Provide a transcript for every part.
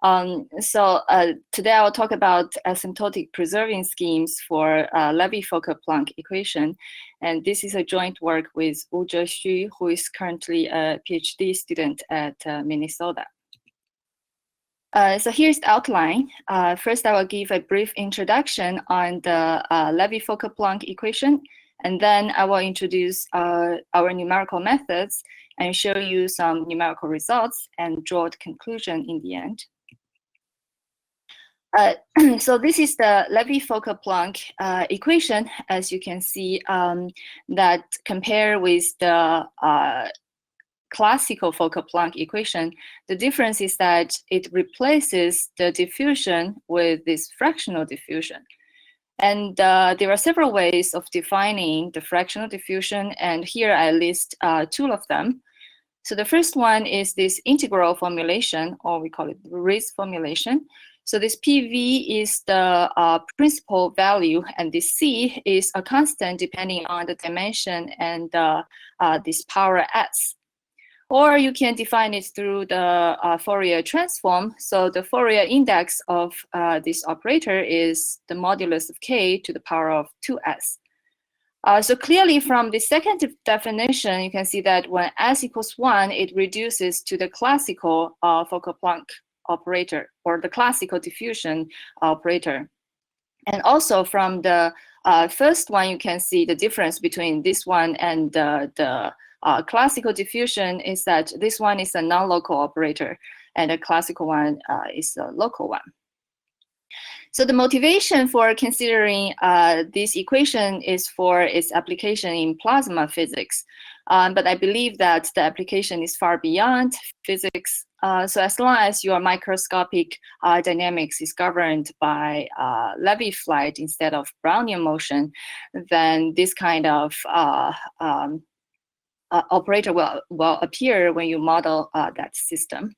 Today I will talk about asymptotic preserving schemes for Levy Fokker Planck equation. And this is a joint work with Wu Zhexu, who is currently a PhD student at Minnesota. So here's the outline. First, I will give a brief introduction on the Levy Fokker Planck equation, and then I will introduce our numerical methods and show you some numerical results and draw the conclusion in the end. So this is the Levy Fokker Planck equation, as you can see, that compare with the classical Fokker Planck equation. The difference is that it replaces the diffusion with this fractional diffusion. And there are several ways of defining the fractional diffusion, and here I list two of them. So the first one is this integral formulation, or we call it the Riesz formulation. So this PV is the principal value, and this C is a constant depending on the dimension and this power S. Or you can define it through the Fourier transform. So the Fourier index of this operator is the modulus of k to the power of 2s. So clearly from the second definition, you can see that when s equals 1, it reduces to the classical Fokker Planck operator, or the classical diffusion operator. And also from the first one, you can see the difference between this one and the classical diffusion is that this one is a non-local operator and the classical one is a local one. So the motivation for considering this equation is for its application in plasma physics. But I believe that the application is far beyond physics. So as long as your microscopic dynamics is governed by Levy flight instead of Brownian motion, then this kind of operator will appear when you model that system.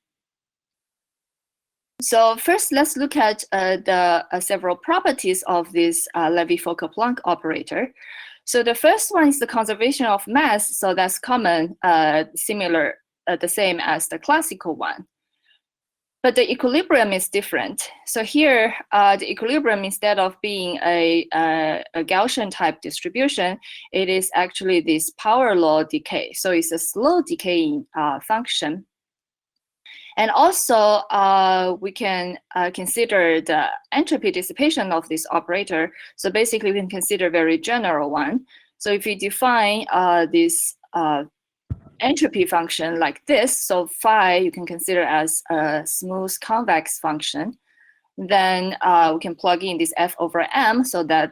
So first, let's look at the several properties of this Levy Fokker Planck operator. So the first one is the conservation of mass. So that's common, similar, the same as the classical one. But the equilibrium is different. So here, the equilibrium, instead of being a Gaussian type distribution, it is actually this power law decay. So it's a slow decaying function. And also, we can consider the entropy dissipation of this operator. So basically, we can consider a very general one. So if we define this entropy function like this, so phi you can consider as a smooth convex function, then we can plug in this F over M, so that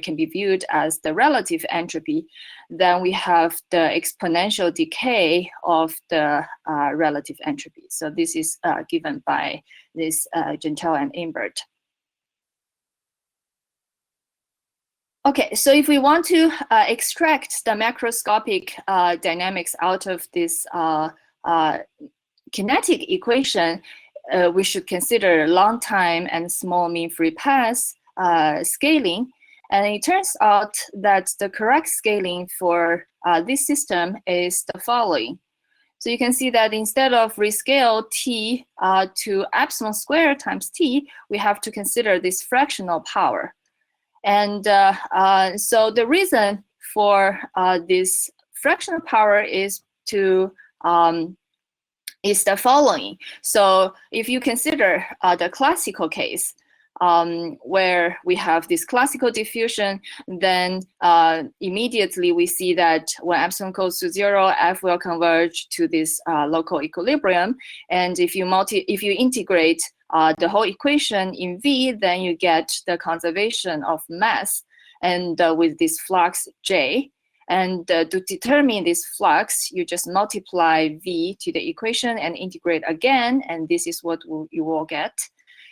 can be viewed as the relative entropy. Then we have the exponential decay of the relative entropy. So this is given by this Gentile and Imbert. Okay, so if we want to extract the macroscopic dynamics out of this kinetic equation, we should consider long time and small mean free path scaling. And it turns out that the correct scaling for this system is the following. So you can see that instead of rescale t to epsilon squared times t, we have to consider this fractional power. And so the reason for this fractional power is the following. So if you consider the classical case, where we have this classical diffusion, then immediately we see that when epsilon goes to 0, F will converge to this local equilibrium. And if you integrate the whole equation in V, then you get the conservation of mass, and with this flux J. And to determine this flux, you just multiply V to the equation and integrate again, and this is what you will get.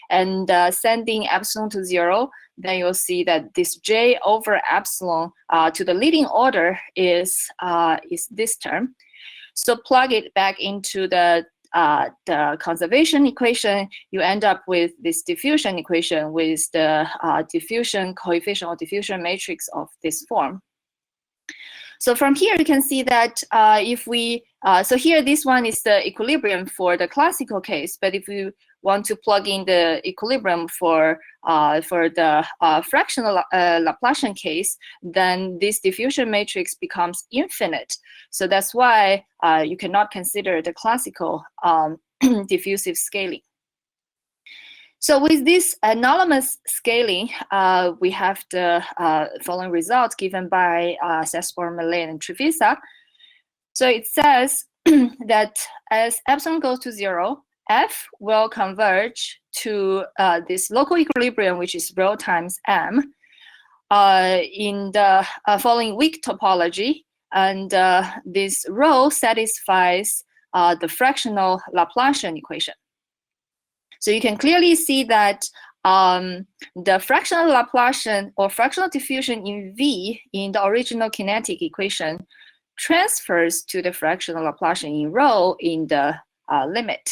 And sending epsilon to 0, then you'll see that this J over epsilon to the leading order is this term. So plug it back into the conservation equation, you end up with this diffusion equation with the diffusion coefficient or diffusion matrix of this form. So from here, you can see that if we, so here this one is the equilibrium for the classical case, but if we want to plug in the equilibrium for the fractional Laplacian case, then this diffusion matrix becomes infinite. So that's why you cannot consider the classical diffusive scaling. So with this anonymous scaling, we have the following result given by Sesbor, Malay, and Trevisa. So it says that as epsilon goes to 0, F will converge to this local equilibrium, which is rho times m, in the following weak topology. And this rho satisfies the fractional Laplacian equation. So you can clearly see that the fractional Laplacian or fractional diffusion in V in the original kinetic equation transfers to the fractional Laplacian in rho in the limit.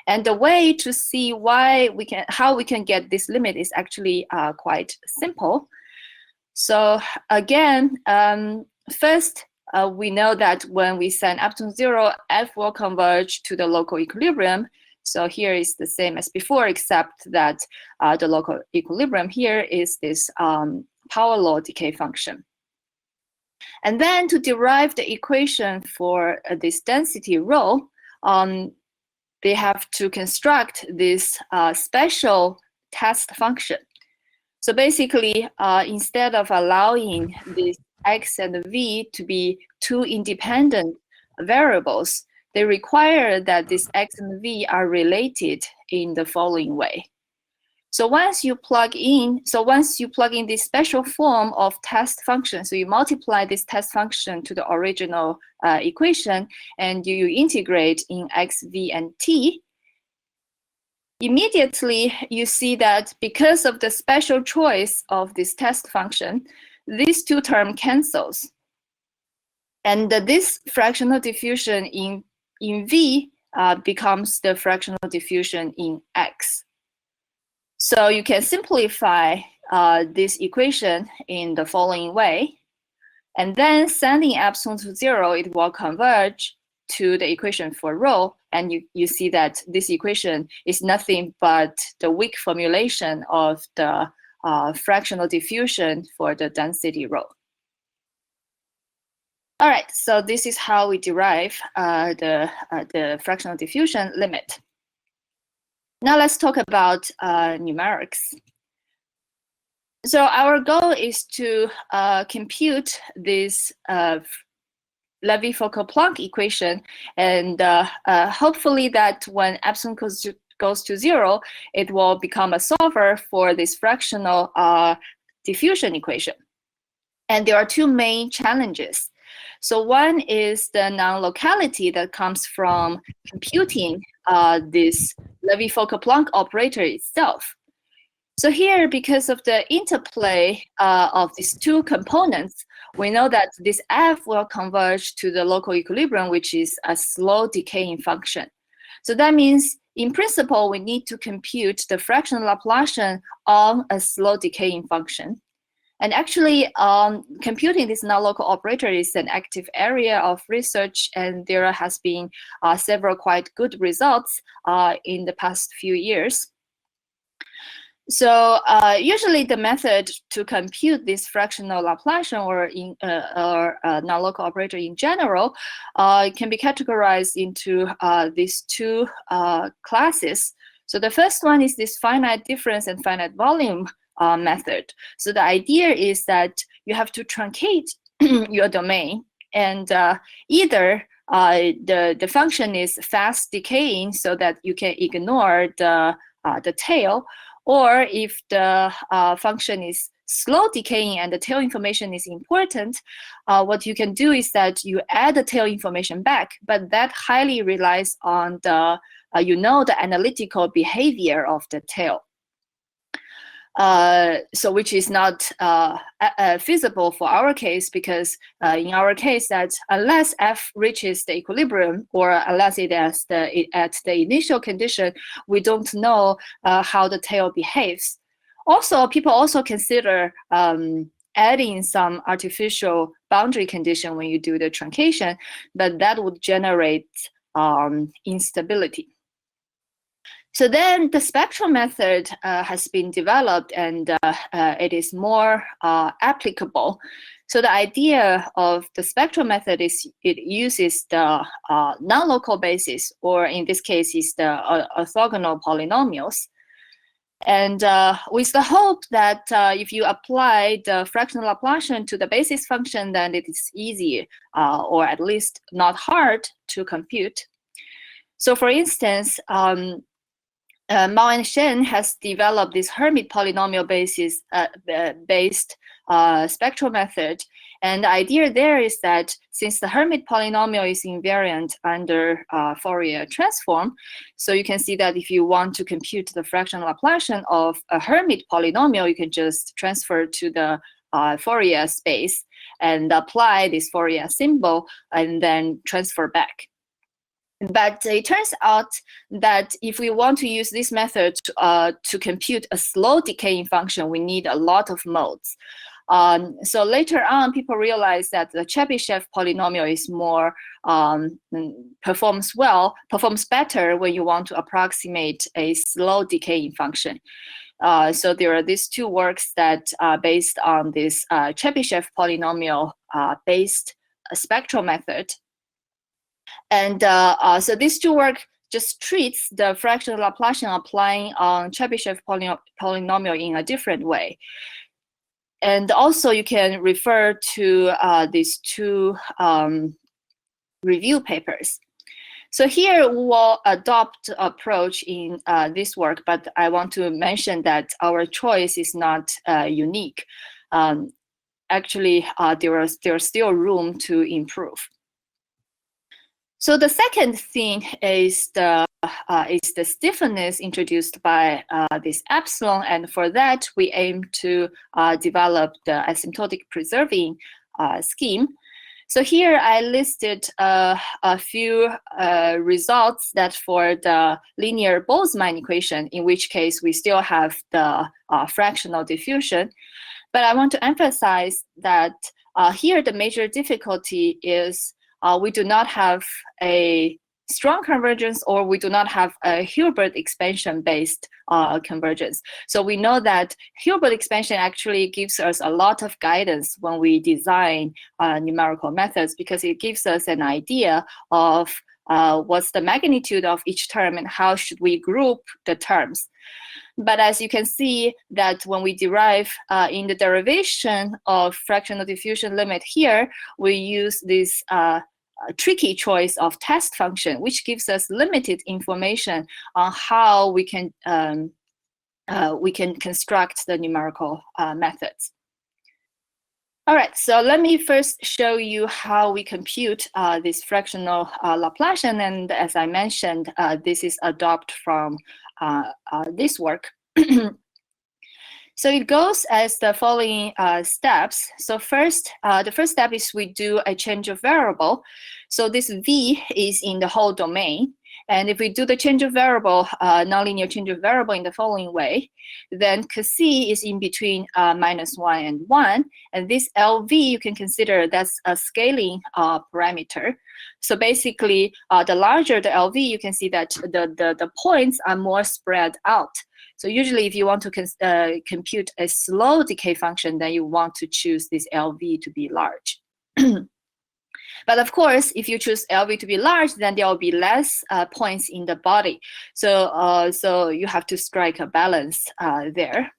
And the way to see how we can get this limit is actually quite simple. So again, first, we know that when we send epsilon 0, F will converge to the local equilibrium. So here is the same as before, except that the local equilibrium here is this power law decay function. And then to derive the equation for this density rho, they have to construct this special test function. So basically, instead of allowing this x and v to be two independent variables, they require that this x and v are related in the following way. So once you plug in this special form of test function, so you multiply this test function to the original equation, and you integrate in x, v, and t, immediately you see that because of the special choice of this test function, these two terms cancels. And this fractional diffusion in V becomes the fractional diffusion in X. So you can simplify this equation in the following way. And then sending epsilon to 0, it will converge to the equation for rho. And you see that this equation is nothing but the weak formulation of the fractional diffusion for the density rho. All right, so this is how we derive the fractional diffusion limit. Now let's talk about numerics. So our goal is to compute this Levy Fokker Planck equation, and hopefully that when epsilon goes to 0, it will become a solver for this fractional diffusion equation. And there are two main challenges. So one is the non-locality that comes from computing this Levy Fokker Planck operator itself. So here, because of the interplay of these two components, we know that this F will converge to the local equilibrium, which is a slow decaying function. So that means, in principle, we need to compute the fractional Laplacian on a slow decaying function. And actually, computing this non-local operator is an active area of research, and there has been several quite good results in the past few years. So usually the method to compute this fractional Laplacian or non-local operator in general can be categorized into these two classes. So the first one is this finite difference and finite volume method. So the idea is that you have to truncate your domain, and either the function is fast decaying so that you can ignore the tail, or if the function is slow decaying and the tail information is important, what you can do is that you add the tail information back, but that highly relies on the analytical behavior of the tail. So which is not feasible for our case, because in our case that unless F reaches the equilibrium, or unless it is at the initial condition, we don't know how the tail behaves. Also, people also consider adding some artificial boundary condition when you do the truncation, but that would generate instability. So then the spectral method has been developed, and it is more applicable. So the idea of the spectral method is it uses the non-local basis, or in this case is the orthogonal polynomials. And with the hope that if you apply the fractional Laplacian to the basis function, then it is easy, or at least not hard to compute. So for instance, Mao and Shen has developed this Hermite polynomial basis based spectral method. And the idea there is that since the Hermite polynomial is invariant under Fourier transform, so you can see that if you want to compute the fractional Laplacian of a Hermite polynomial, you can just transfer to the Fourier space and apply this Fourier symbol and then transfer back. But it turns out that if we want to use this method to compute a slow decaying function, we need a lot of modes. So later on, people realized that the Chebyshev polynomial is more performs better when you want to approximate a slow decaying function. So there are these two works that are based on this Chebyshev polynomial based spectral method. And so these two work just treats the fractional Laplacian applying on Chebyshev polynomial in a different way. And also you can refer to these two review papers. So here we will adopt approach in this work, but I want to mention that our choice is not unique. Actually, there's still room to improve. So the second thing is the stiffness introduced by this epsilon, and for that we aim to develop the asymptotic preserving scheme. So here I listed a few results that for the linear Boltzmann equation, in which case we still have the fractional diffusion, but I want to emphasize that here the major difficulty is we do not have a strong convergence, or we do not have a Hilbert expansion-based convergence. So we know that Hilbert expansion actually gives us a lot of guidance when we design numerical methods, because it gives us an idea of what's the magnitude of each term and how should we group the terms. But as you can see that when we derive in the derivation of fractional diffusion limit here, we use this tricky choice of test function, which gives us limited information on how we can construct the numerical methods. All right, so let me first show you how we compute this fractional Laplacian, and as I mentioned, this is adopted from this work. So it goes as the following steps. So first, the first step is we do a change of variable. So this V is in the whole domain. And if we do the change of variable, nonlinear change of variable in the following way, then C is in between -1 and 1. And this LV, you can consider that's a scaling parameter. So basically, the larger the LV, you can see that the points are more spread out. So usually if you want to compute a slow decay function, then you want to choose this LV to be large. But of course, if you choose LV to be large, then there will be less points in the body. So you have to strike a balance there.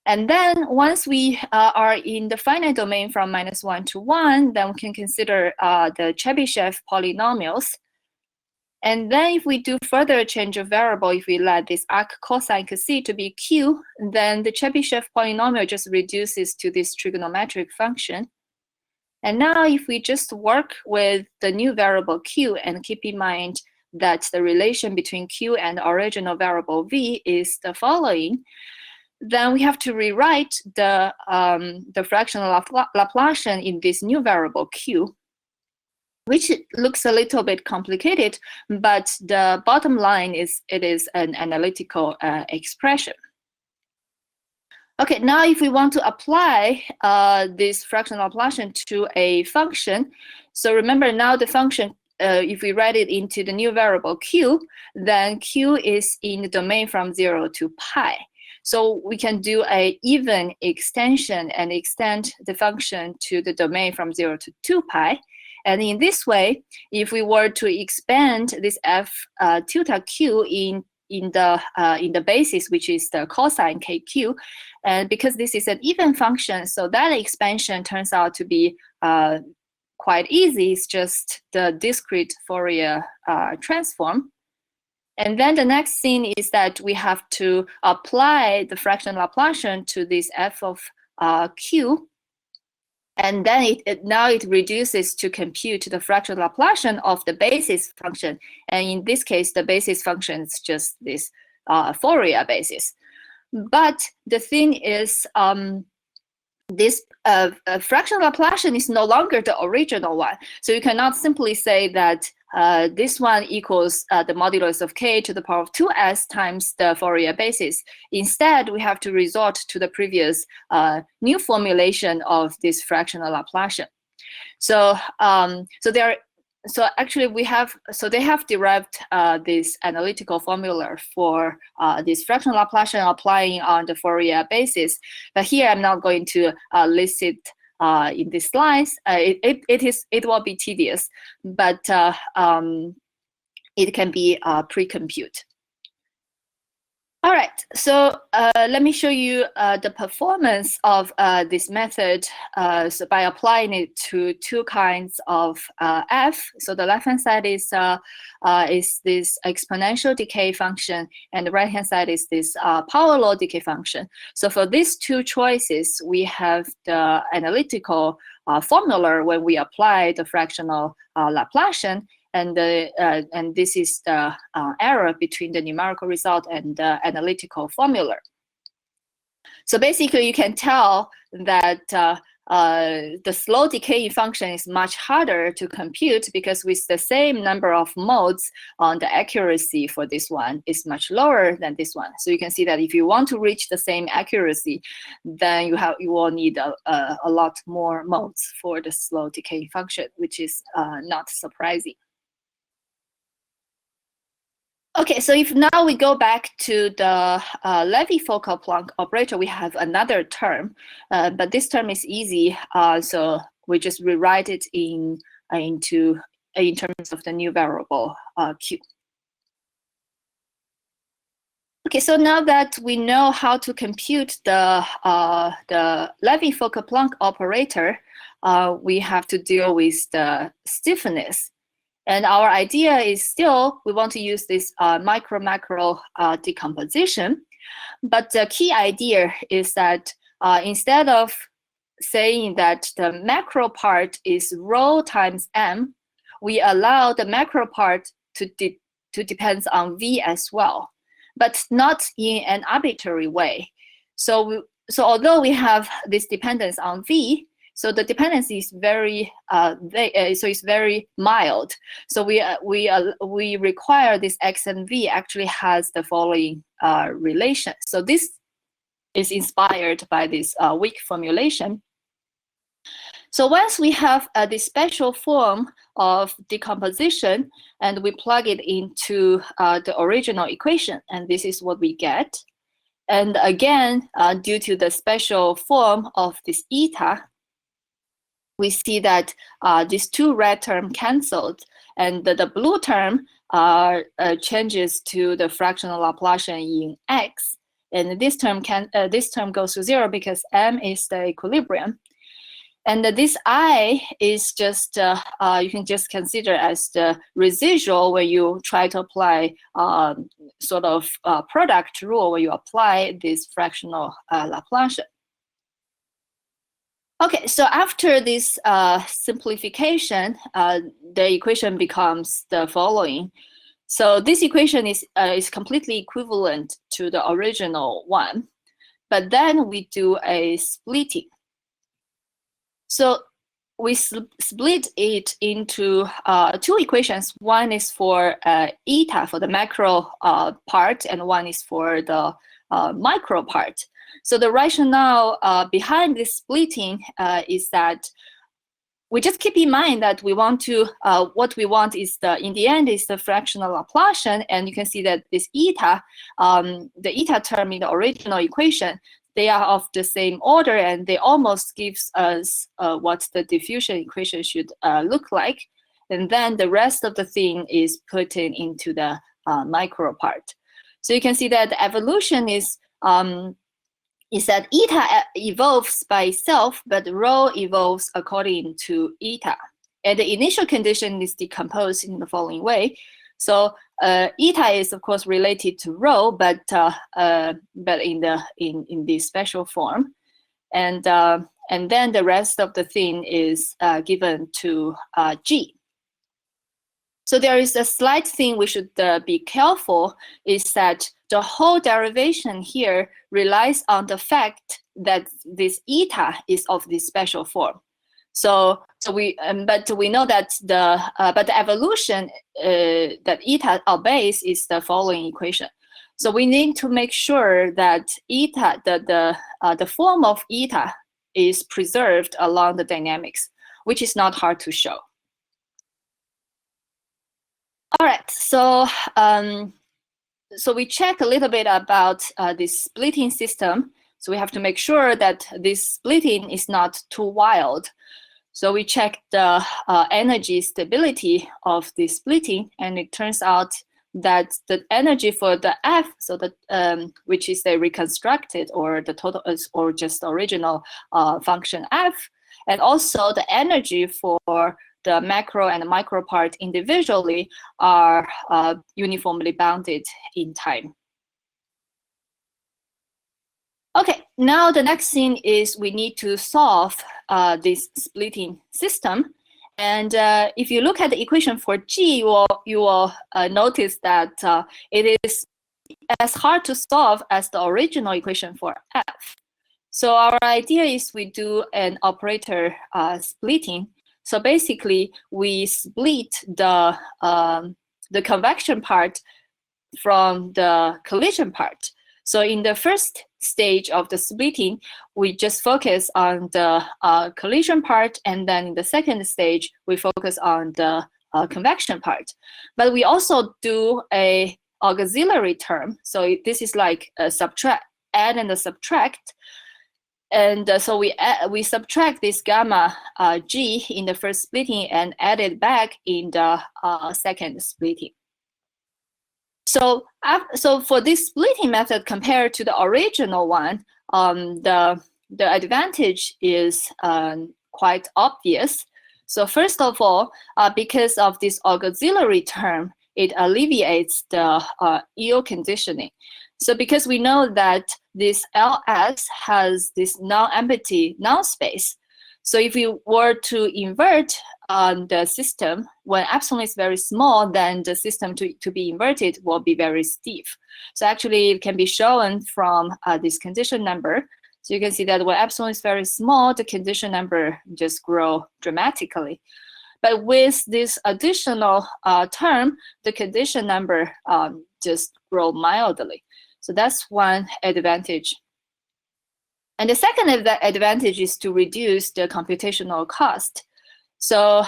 And then once we are in the finite domain from -1 to 1, then we can consider the Chebyshev polynomials. And then if we do further change of variable, if we let this arc cosine C to be Q, then the Chebyshev polynomial just reduces to this trigonometric function. And now if we just work with the new variable Q and keep in mind that the relation between Q and the original variable V is the following, then we have to rewrite the fractional Laplacian in this new variable Q, which looks a little bit complicated, but the bottom line is it is an analytical expression. Okay, now if we want to apply this fractional Laplacian to a function, so remember now the function if we write it into the new variable q, then q is in the domain from 0 to pi. So we can do a even extension and extend the function to the domain from 0 to 2 pi. And in this way, if we were to expand this f tilde q in the basis, which is the cosine kq, and because this is an even function, so that expansion turns out to be quite easy. It's just the discrete Fourier transform. And then the next thing is that we have to apply the fractional Laplacian to this f of q. And then now it reduces to compute the fractional Laplacian of the basis function. And in this case, the basis function is just this Fourier basis. But the thing is, this fractional Laplacian is no longer the original one. So you cannot simply say that this one equals the modulus of k to the power of 2s times the Fourier basis. Instead, we have to resort to the previous new formulation of this fractional Laplacian. So actually they have derived this analytical formula for this fractional Laplacian applying on the Fourier basis. But here I'm not going to list it in these slides. It will be tedious, but it can be pre-compute. All right, so let me show you the performance of this method. So by applying it to two kinds of f. So the left-hand side is this exponential decay function, and the right-hand side is this power law decay function. So for these two choices, we have the analytical formula when we apply the fractional Laplacian. And this is the error between the numerical result and the analytical formula. So basically, you can tell that the slow decaying function is much harder to compute because with the same number of modes, the accuracy for this one is much lower than this one. So you can see that if you want to reach the same accuracy, then you will need a lot more modes for the slow decaying function, which is not surprising. Okay, so if now we go back to the Levy Fokker Planck operator, we have another term, but this term is easy, so we just rewrite it in terms of the new variable q. Okay, so now that we know how to compute the Levy Fokker Planck operator, we have to deal with the stiffness. And our idea is still, we want to use this micro-macro decomposition. But the key idea is that instead of saying that the macro part is rho times m, we allow the macro part to depend on v as well, but not in an arbitrary way. So although we have this dependence on v, so the dependency is very it's very mild. So we require this x and v actually has the following relation. So this is inspired by this weak formulation. So once we have this special form of decomposition and we plug it into the original equation, and this is what we get. And again, due to the special form of this eta, we see that these two red terms canceled, and the blue term changes to the fractional Laplacian in x, and this term goes to 0 because m is the equilibrium, and this I is just you can just consider as the residual when you try to apply sort of product rule when you apply this fractional Laplacian. Okay, so after this simplification, the equation becomes the following. So this equation is completely equivalent to the original one, but then we do a splitting. So we split it into two equations. One is for eta for the macro part, and one is for the micro part. So the rationale behind this splitting is that we just keep in mind that we want to, what we want is in the end is the fractional Laplacian, and you can see that this eta, the eta term in the original equation, they are of the same order, and they almost gives us what the diffusion equation should look like. And then the rest of the thing is put into the micro part. So you can see that the evolution is that eta evolves by itself, but rho evolves according to eta. And the initial condition is decomposed in the following way. So eta is of course related to rho, but in this special form, and then the rest of the thing is given to g. So there is a slight thing we should be careful, is that the whole derivation here relies on the fact that this eta is of this special form. But we know that the evolution that eta obeys is the following equation. So we need to make sure that eta, the form of eta, is preserved along the dynamics, which is not hard to show. All right, so so we check a little bit about this splitting system. So we have to make sure that this splitting is not too wild. So we check the energy stability of the splitting, and it turns out that the energy for the F, so that which is the reconstructed or the total or just original function F, and also the energy for the macro and the micro part individually are uniformly bounded in time. Okay, now the next thing is we need to solve this splitting system. And if you look at the equation for G, you will notice that it is as hard to solve as the original equation for F. So our idea is we do an operator splitting. So basically, we split the convection part from the collision part. So in the first stage of the splitting, we just focus on the collision part, and then in the second stage, we focus on the convection part. But we also do a auxiliary term. So this is like a add and a subtract. And so we subtract this gamma g in the first splitting and add it back in the second splitting. So for this splitting method compared to the original one, the advantage is quite obvious. So first of all, because of this auxiliary term, it alleviates the yield conditioning. So because we know that this Ls has this non-empty null space, so if you were to invert the system, when epsilon is very small, then the system to be inverted will be very stiff. So actually it can be shown from this condition number. So you can see that when epsilon is very small, the condition number just grow dramatically. But with this additional term, the condition number just grow mildly. So that's one advantage. And the second advantage is to reduce the computational cost. So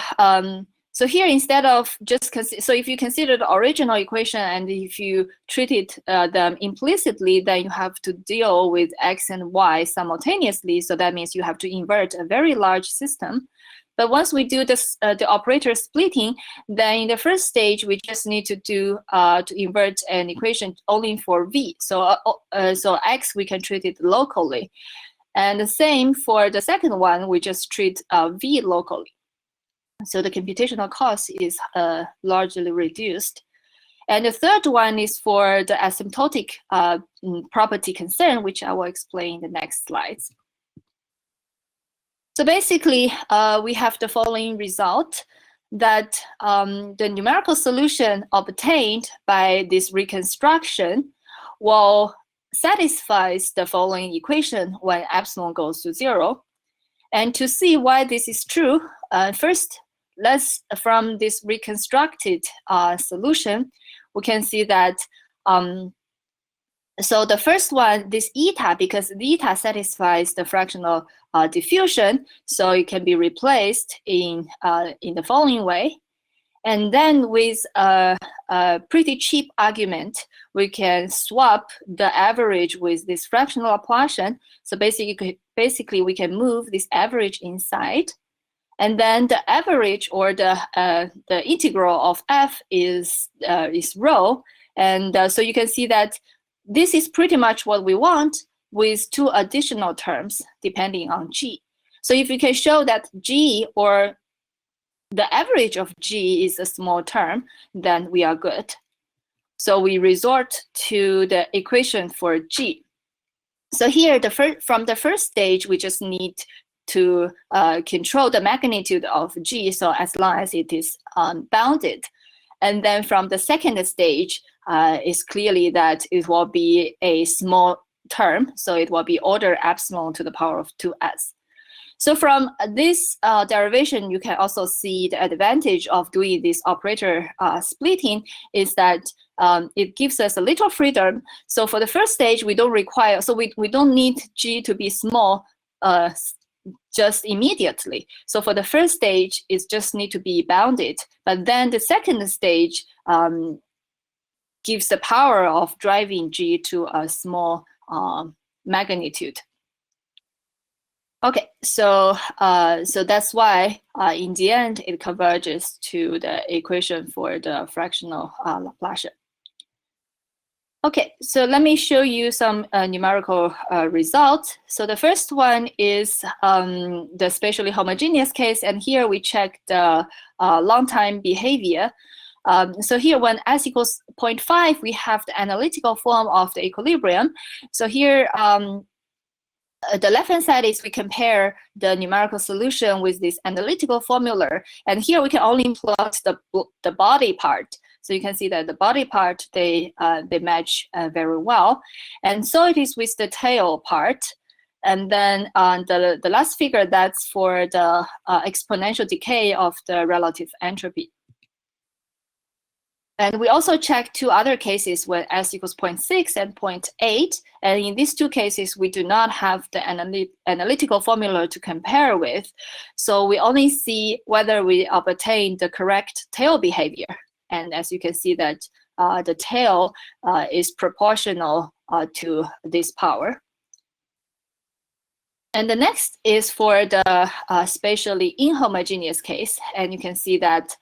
so here, instead of just, so if you consider the original equation and if you treated them implicitly, then you have to deal with x and y simultaneously. So that means you have to invert a very large system. But once we do this, the operator splitting, then in the first stage, we just need to do to invert an equation only for v. So so x, we can treat it locally. And the same for the second one, we just treat v locally. So the computational cost is largely reduced. And the third one is for the asymptotic property concern, which I will explain in the next slides. So basically, we have the following result, that the numerical solution obtained by this reconstruction will satisfy the following equation when epsilon goes to 0. And to see why this is true, first, from this reconstructed solution, we can see that So the first one, this eta, because the eta satisfies the fractional diffusion, so it can be replaced in the following way. And then with a pretty cheap argument, we can swap the average with this fractional Laplacian. So basically we can move this average inside. And then the average, or the integral of f is rho. And so you can see that this is pretty much what we want, with two additional terms depending on g. So if you can show that g, or the average of g, is a small term, then we are good. So we resort to the equation for g. So here, from the first stage, we just need to control the magnitude of g, so as long as it is bounded. And then from the second stage, it's clearly that it will be a small term, so it will be order epsilon to the power of 2s. So from this derivation, you can also see the advantage of doing this operator splitting is that it gives us a little freedom. So for the first stage, we don't require, so we don't need g to be small just immediately. So for the first stage, it just need to be bounded. But then the second stage gives the power of driving g to a small magnitude. Okay, so that's why in the end it converges to the equation for the fractional Laplacian. Okay, so let me show you some numerical results. So the first one is the spatially homogeneous case, and here we check the long time behavior. So here, when s equals 0.5, we have the analytical form of the equilibrium. So here, the left-hand side is we compare the numerical solution with this analytical formula, and here we can only plot the body part. So you can see that the body part, they match very well, and so it is with the tail part. And then the last figure, that's for the exponential decay of the relative entropy. And we also check two other cases when s equals 0.6 and 0.8. And in these two cases, we do not have the analytical formula to compare with. So we only see whether we obtain the correct tail behavior. And as you can see that the tail is proportional to this power. And the next is for the spatially inhomogeneous case. And you can see that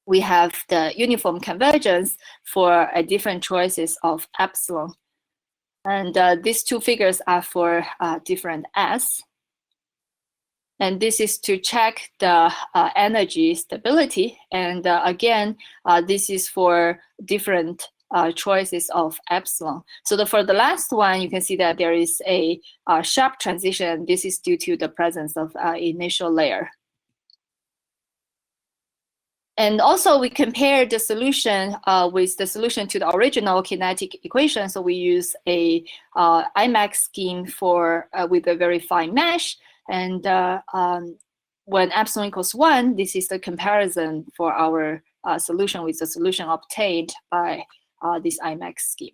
we have the uniform convergence for different choices of epsilon. And these two figures are for different s. And this is to check the energy stability. And again, this is for different choices of epsilon. So for the last one, you can see that there is a sharp transition. This is due to the presence of initial layer. And also, we compare the solution with the solution to the original kinetic equation. So we use a IMAX scheme for with a very fine mesh. And when epsilon equals 1, this is the comparison for our solution with the solution obtained by this IMAX scheme.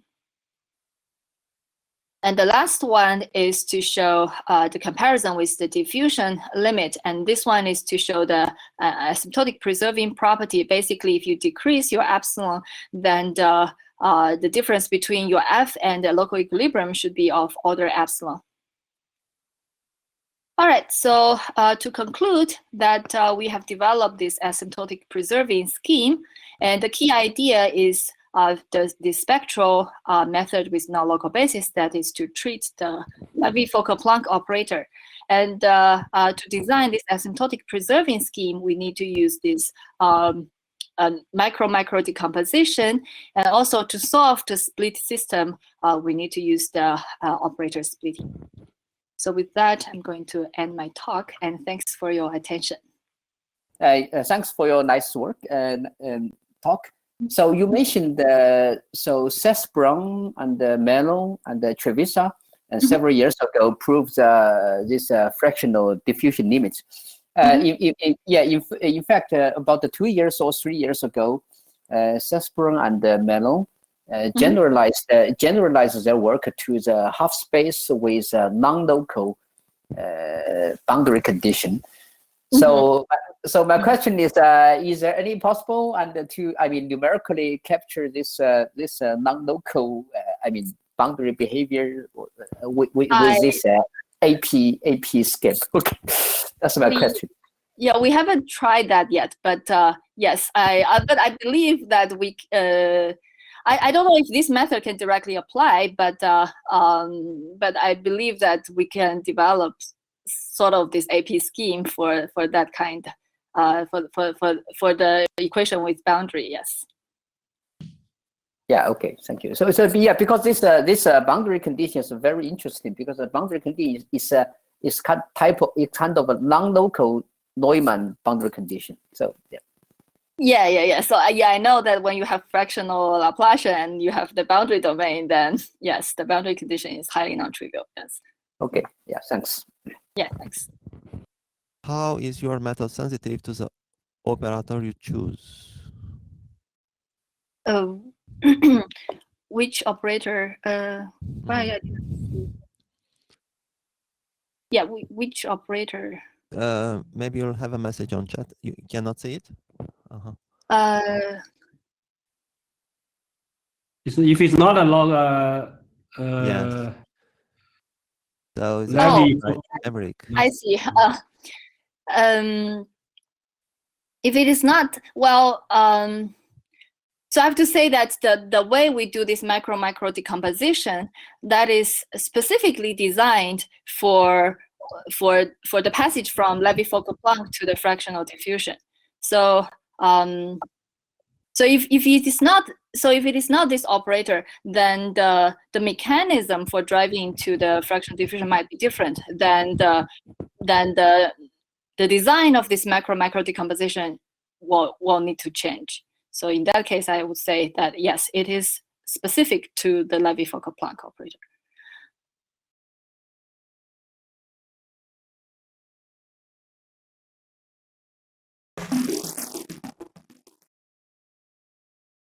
And the last one is to show the comparison with the diffusion limit. And this one is to show the asymptotic preserving property. Basically, if you decrease your epsilon, then the difference between your f and the local equilibrium should be of order epsilon. All right, so to conclude that we have developed this asymptotic preserving scheme. And the key idea is the spectral method with non-local basis, that is to treat the Levy Fokker Planck operator. And to design this asymptotic preserving scheme, we need to use this micro decomposition. And also to solve the split system, we need to use the operator splitting. So with that, I'm going to end my talk, and thanks for your attention. Thanks for your nice work and talk. So you mentioned Cirm and the Mellon and the Trevisa several years ago proved this fractional diffusion limit. In fact, about 2 years or 3 years ago, Cirm and Mellon generalizes their work to the half space with non-local boundary condition. So my question is there any possible to numerically capture this non-local boundary behavior with this AP scheme? Okay, that's my question. Yeah, we haven't tried that yet, but yes, but I believe that we. I don't know if this method can directly apply, but I believe that we can develop sort of this AP scheme for that kind, for the equation with boundary. Yes. Yeah. Okay. Thank you. So yeah, because this boundary condition is very interesting, because the boundary condition is kind of a non-local Neumann boundary condition. So yeah. Yeah. So I know that when you have fractional Laplacian and you have the boundary domain, then yes, the boundary condition is highly non-trivial. Yes. Okay. Yeah. Thanks. Yeah. Thanks. How is your method sensitive to the operator you choose? Which operator? Yeah. Which operator? Maybe you'll have a message on chat. You cannot see it. If it's not a log, yes. So it's Emmerich. I see. If it is not, well, so I have to say that the way we do this macro decomposition, that is specifically designed for the passage from Levy Fokker Planck to the fractional diffusion. So if it is not this operator, then the mechanism for driving to the fractional diffusion might be different than the design of this macro decomposition will need to change. So in that case, I would say that yes, it is specific to the Levy Fokker Planck operator.